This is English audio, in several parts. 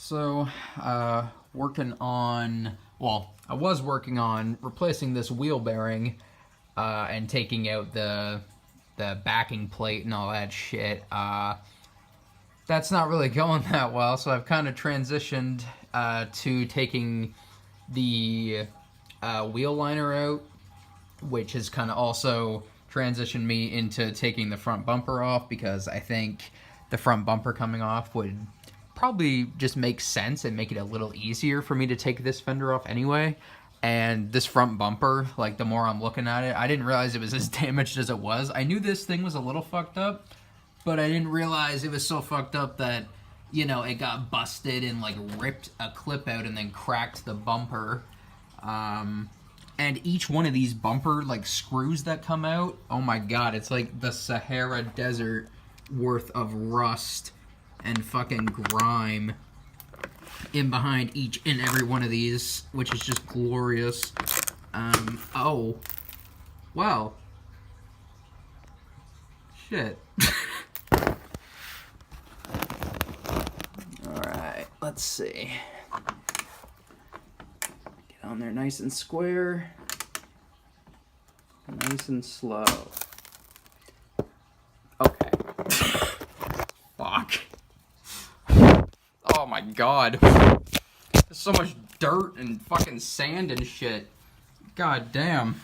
So, working on, well, I was working on replacing this wheel bearing and taking out the backing plate and all that shit. That's not really going that well, so I've kind of transitioned to taking the wheel liner out, which has kind of also transitioned me into taking the front bumper off, because I think the front bumper coming off would probably just make sense and make it a little easier for me to take this fender off anyway. And this front bumper, like, the more I'm looking at it, I didn't realize it was as damaged as it was. I knew this thing was a little fucked up, but I didn't realize it was so fucked up that, you know, it got busted and, like, ripped a clip out and then cracked the bumper. And each one of these bumper, like, screws that come out, oh my god, it's like the Sahara Desert worth of rust and fucking grime in behind each and every one of these, which is just glorious. Oh. Wow. Shit. Alright, let's see. Get on there nice and square. Nice and slow. Okay. Fuck. Oh my god. There's so much dirt and fucking sand and shit. God damn.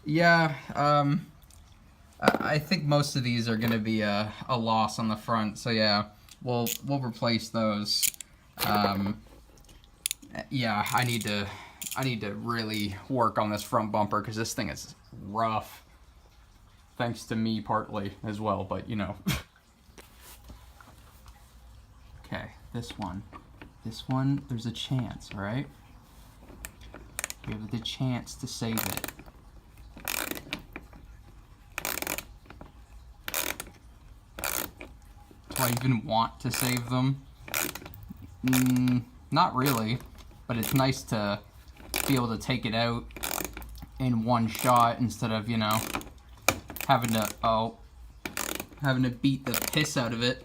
Yeah, I think most of these are gonna be a loss on the front, so yeah, we'll replace those. Yeah, I need to really work on this front bumper, because this thing is rough. Thanks to me partly as well, but you know. Okay, this one, there's a chance, alright? We have the chance to save it. Do I even want to save them? Not really, but it's nice to be able to take it out in one shot instead of, you know, having to beat the piss out of it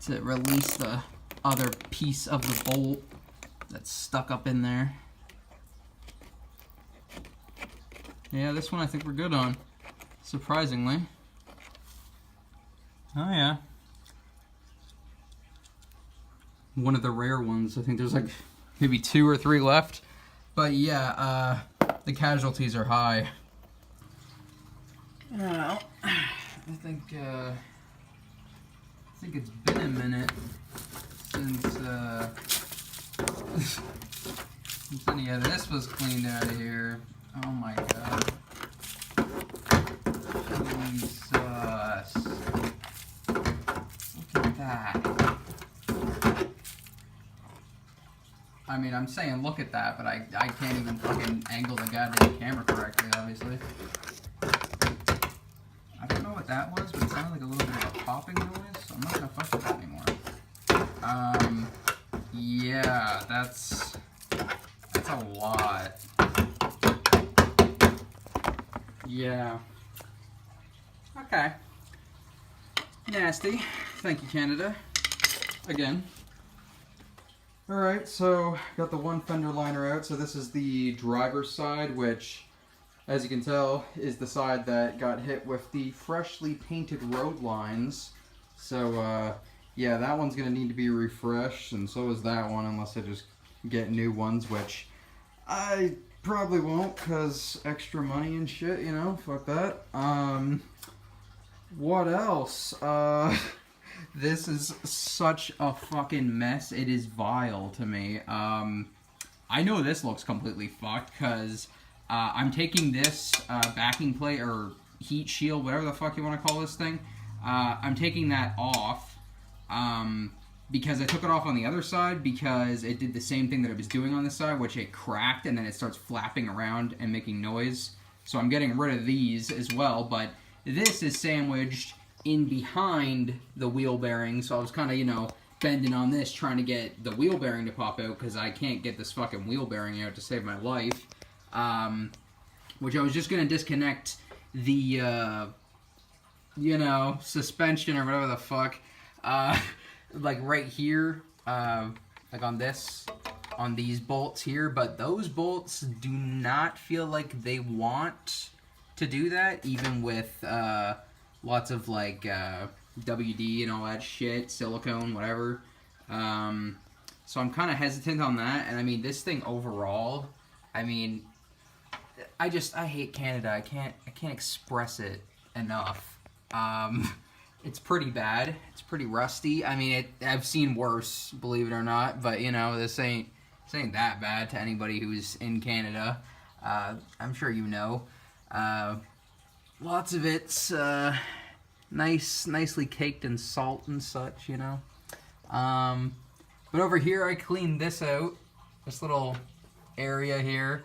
to release the other piece of the bolt that's stuck up in there. Yeah, this one I think we're good on, surprisingly. Oh yeah. One of the rare ones. I think there's like maybe 2 or 3 left. But yeah, the casualties are high. Well, I think it's been a minute since any of this was cleaned out of here. Oh my god. Jesus. Look at that. I mean, I'm saying look at that, but I can't even fucking angle the goddamn camera correctly, obviously. I don't know what that was, but it sounded like a little bit of a popping noise, so I'm not gonna fuck with that anymore. Yeah, that's a lot. Yeah. Okay. Nasty. Thank you, Canada. Again. Alright, so got the one fender liner out. So this is the driver's side, which, as you can tell, is the side that got hit with the freshly painted road lines. So, yeah, that one's going to need to be refreshed, and so is that one, unless I just get new ones, which I probably won't, because extra money and shit, you know, fuck that. What else? This is such a fucking mess. It is vile to me. I know this looks completely fucked, because I'm taking this backing plate, or heat shield, whatever the fuck you want to call this thing. I'm taking that off because I took it off on the other side, because it did the same thing that it was doing on this side, which it cracked and then it starts flapping around and making noise. So I'm getting rid of these as well, but this is sandwiched in behind the wheel bearing, so I was kind of, you know, bending on this trying to get the wheel bearing to pop out, because I can't get this fucking wheel bearing out to save my life. Which I was just going to disconnect the, you know, suspension or whatever the fuck, like right here, like on these bolts here, but those bolts do not feel like they want to do that, even with lots of like WD and all that shit, silicone, whatever. So I'm kind of hesitant on that. And I mean, this thing overall, I mean, I hate Canada. I can't express it enough. It's pretty bad. It's pretty rusty. I mean, I've seen worse, believe it or not. But you know, this ain't that bad to anybody who's in Canada. I'm sure you know. Lots of it's nicely caked in salt and such, you know. But over here, I cleaned this out, this little area here,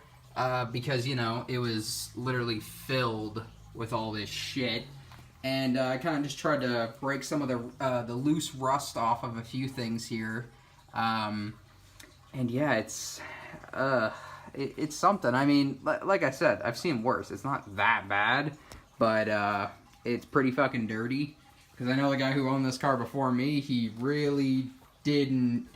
because you know it was literally filled with all this shit. And I kind of just tried to break some of the loose rust off of a few things here. And yeah, it's something. I mean, like I said, I've seen worse. It's not that bad, but it's pretty fucking dirty. Because I know the guy who owned this car before me, he really didn't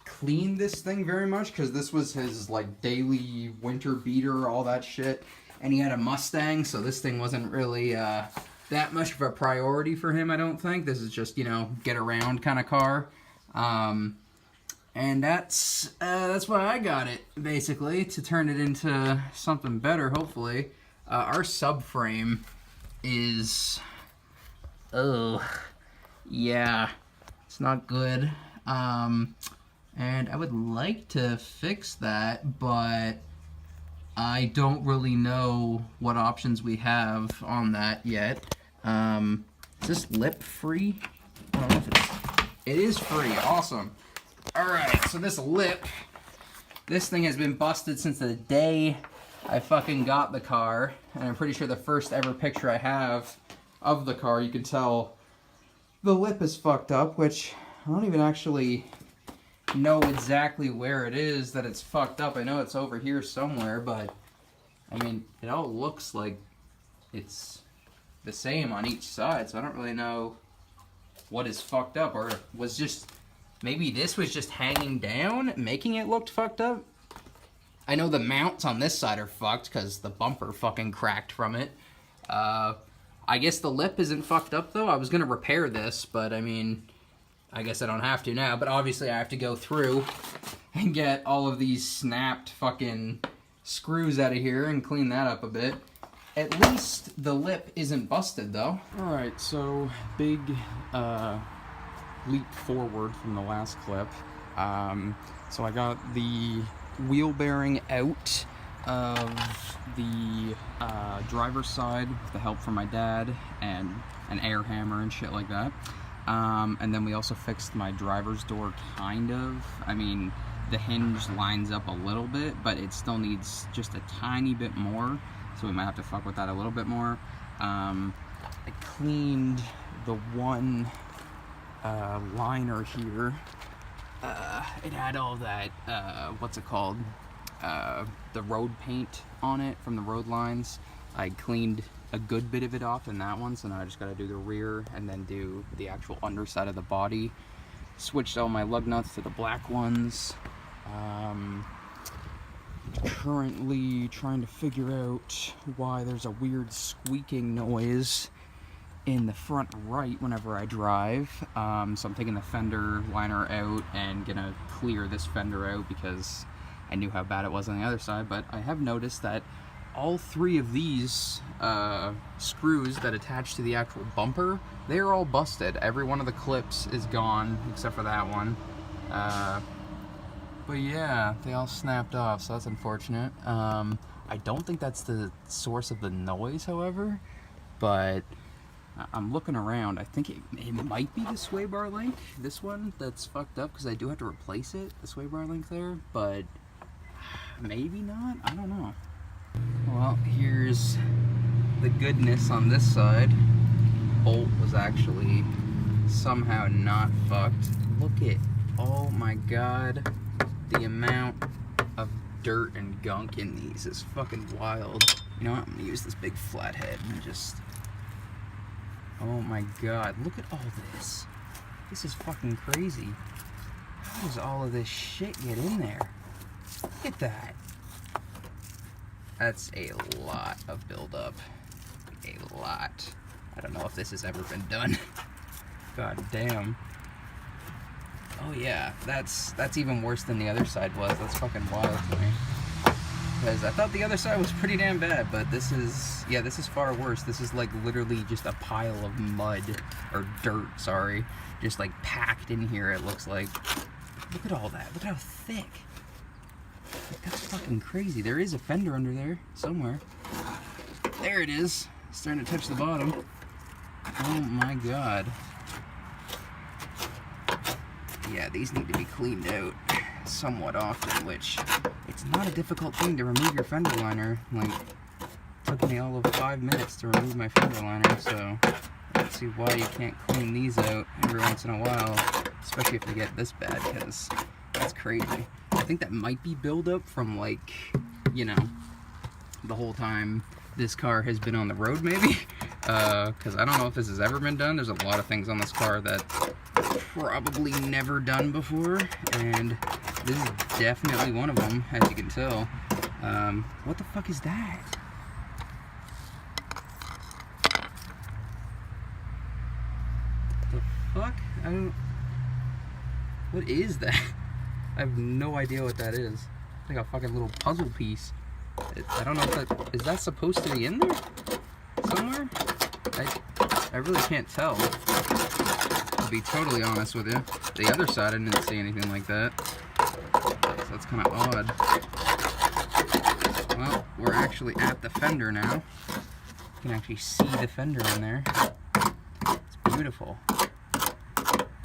clean this thing very much, because this was his like daily winter beater, all that shit. And he had a Mustang, so this thing wasn't really that much of a priority for him, I don't think. This is just, you know, get around kind of car. And that's why I got it, basically, to turn it into something better, hopefully. Our subframe is, oh, yeah, it's not good. And I would like to fix that, but I don't really know what options we have on that yet. Is this lip free? I don't know if it is free. Awesome. Alright, so this thing has been busted since the day I fucking got the car. And I'm pretty sure the first ever picture I have of the car, you can tell the lip is fucked up, which I don't even actually know exactly where it is that it's fucked up. I know it's over here somewhere, but I mean, it all looks like it's the same on each side, so I don't really know what is fucked up, or was just, maybe this was just hanging down, making it look fucked up. I know the mounts on this side are fucked because the bumper fucking cracked from it. I guess the lip isn't fucked up though. I was gonna repair this, but I mean, I guess I don't have to now, but obviously I have to go through and get all of these snapped fucking screws out of here and clean that up a bit. At least the lip isn't busted though. Alright, so big leap forward from the last clip. So I got the wheel bearing out of the driver's side with the help from my dad and an air hammer and shit like that. And then we also fixed my driver's door, kind of. I mean, the hinge lines up a little bit, but it still needs just a tiny bit more, so we might have to fuck with that a little bit more. I cleaned the one liner here. It had all that, what's it called? The road paint on it from the road lines. I cleaned a good bit of it off in that one, so now I just gotta do the rear and then do the actual underside of the body. Switched all my lug nuts to the black ones. Currently trying to figure out why there's a weird squeaking noise in the front right whenever I drive. So I'm taking the fender liner out and gonna clear this fender out because I knew how bad it was on the other side, but I have noticed that all three of these screws that attach to the actual bumper, they're all busted. Every one of the clips is gone except for that one. But yeah, they all snapped off, so that's unfortunate. I don't think that's the source of the noise, however, but I'm looking around. I think it might be the sway bar link, this one that's fucked up, because I do have to replace it, the sway bar link there, but maybe not? I don't know. Well, here's the goodness on this side. Bolt was actually somehow not fucked. Look at, oh my god, the amount of dirt and gunk in these is fucking wild. You know what, I'm gonna use this big flathead and just, oh my god, look at all this. This is fucking crazy. How does all of this shit get in there? Look at that. That's a lot of buildup. A lot. I don't know if this has ever been done. God damn. Oh yeah, that's even worse than the other side was. That's fucking wild to me. Because I thought the other side was pretty damn bad, but this is, yeah, this is far worse. This is like literally just a pile of mud, or dirt, sorry, just like packed in here, it looks like. Look at all that. Look at how thick. That's fucking crazy. There is a fender under there somewhere. There it is. Starting to touch the bottom. Oh my god. Yeah, these need to be cleaned out somewhat often, which it's not a difficult thing to remove your fender liner. Like, it took me all of 5 minutes to remove my fender liner, so let's see why you can't clean these out every once in a while, especially if they get this bad, because that's crazy. I think that might be buildup from, like, you know, the whole time this car has been on the road, maybe, because I don't know if this has ever been done. There's a lot of things on this car that probably never done before, and this is definitely one of them, as you can tell. What the fuck is that? The fuck? I don't... What is that? I have no idea what that is. It's like a fucking little puzzle piece. I don't know if that... Is that supposed to be in there? Somewhere? I really can't tell. To be totally honest with you. The other side, I didn't see anything like that. So that's kind of odd. Well, we're actually at the fender now. You can actually see the fender in there. It's beautiful.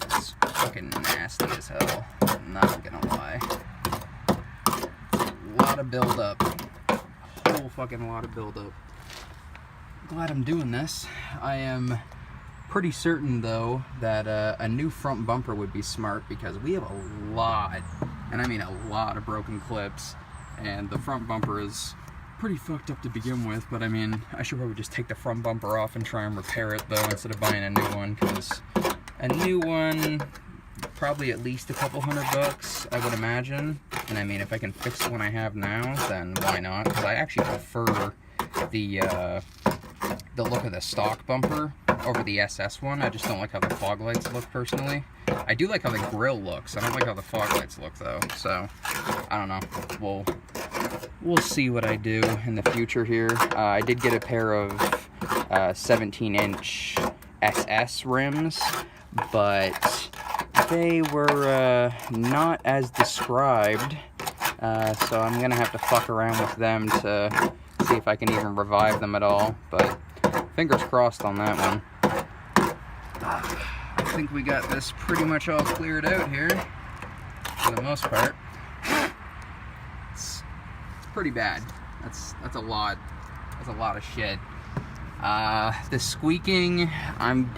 It's fucking nasty as hell. I'm not gonna lie. A lot of buildup. A whole fucking lot of buildup. Glad I'm doing this. I am pretty certain though that a new front bumper would be smart, because we have a lot, and I mean a lot, of broken clips, and the front bumper is pretty fucked up to begin with. But I mean, I should probably just take the front bumper off and try and repair it though, instead of buying a new one, because a new one probably at least a couple $100, I would imagine. And I mean, if I can fix the one I have now, then why not? Because I actually prefer the look of the stock bumper over the SS one. I just don't like how the fog lights look personally. I do like how the grill looks. I don't like how the fog lights look though. So I don't know. We'll see what I do in the future here. I did get a pair of 17-inch SS rims, but they were not as described. So I'm gonna have to fuck around with them to see if I can even revive them at all. But fingers crossed on that one. I think we got this pretty much all cleared out here, for the most part. It's pretty bad. That's a lot. That's a lot of shit. The squeaking, I'm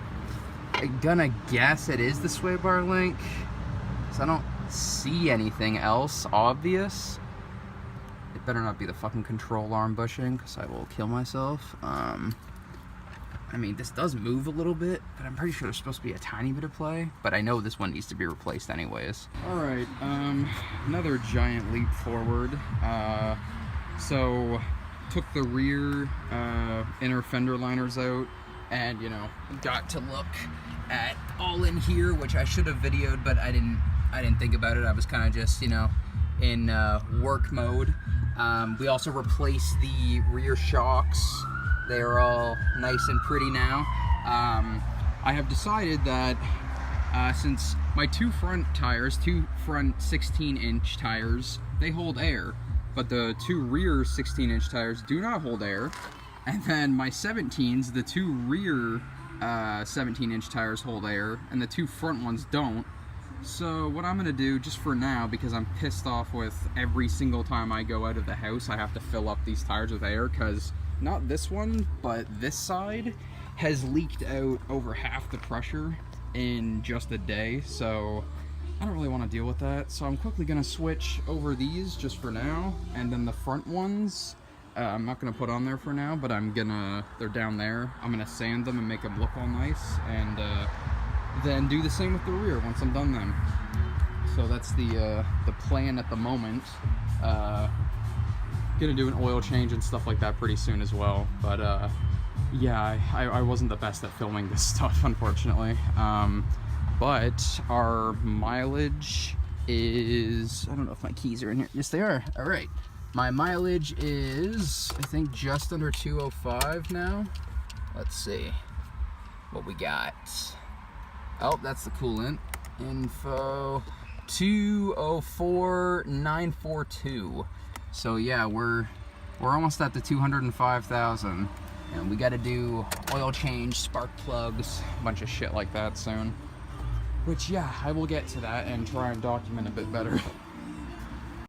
gonna guess it is the sway bar link, so I don't see anything else obvious. It better not be the fucking control arm bushing, because I will kill myself. I mean, this does move a little bit, but I'm pretty sure there's supposed to be a tiny bit of play. But I know this one needs to be replaced anyways. Alright, another giant leap forward. So, took the rear inner fender liners out, and, you know, got to look at all in here, which I should have videoed, but I didn't think about it. I was kind of just, you know, in work mode. We also replaced the rear shocks. They are all nice and pretty now. I have decided that since my two front 16-inch tires, they hold air, but the two rear 16-inch tires do not hold air. And then my 17s, the two rear 17-inch tires hold air, and the two front ones don't. So what I'm gonna do, just for now, because I'm pissed off with every single time I go out of the house, I have to fill up these tires with air, because not this one, but this side has leaked out over half the pressure in just a day. So I don't really want to deal with that. So I'm quickly gonna switch over these just for now, and then the front ones, I'm not gonna put on there for now, but they're down there. I'm gonna sand them and make them look all nice, and then do the same with the rear once I'm done them. So that's the plan at the moment. Gonna do an oil change and stuff like that pretty soon as well. But yeah, I wasn't the best at filming this stuff, unfortunately. But our mileage is, I don't know if my keys are in here. Yes, they are. All right. My mileage is, I think, just under 205 now. Let's see what we got. Oh, that's the coolant info. 204,942. So yeah, we're almost at the 205,000, and we got to do oil change, spark plugs, A bunch of shit like that soon. Which, yeah, I will get to that and try and document a bit better.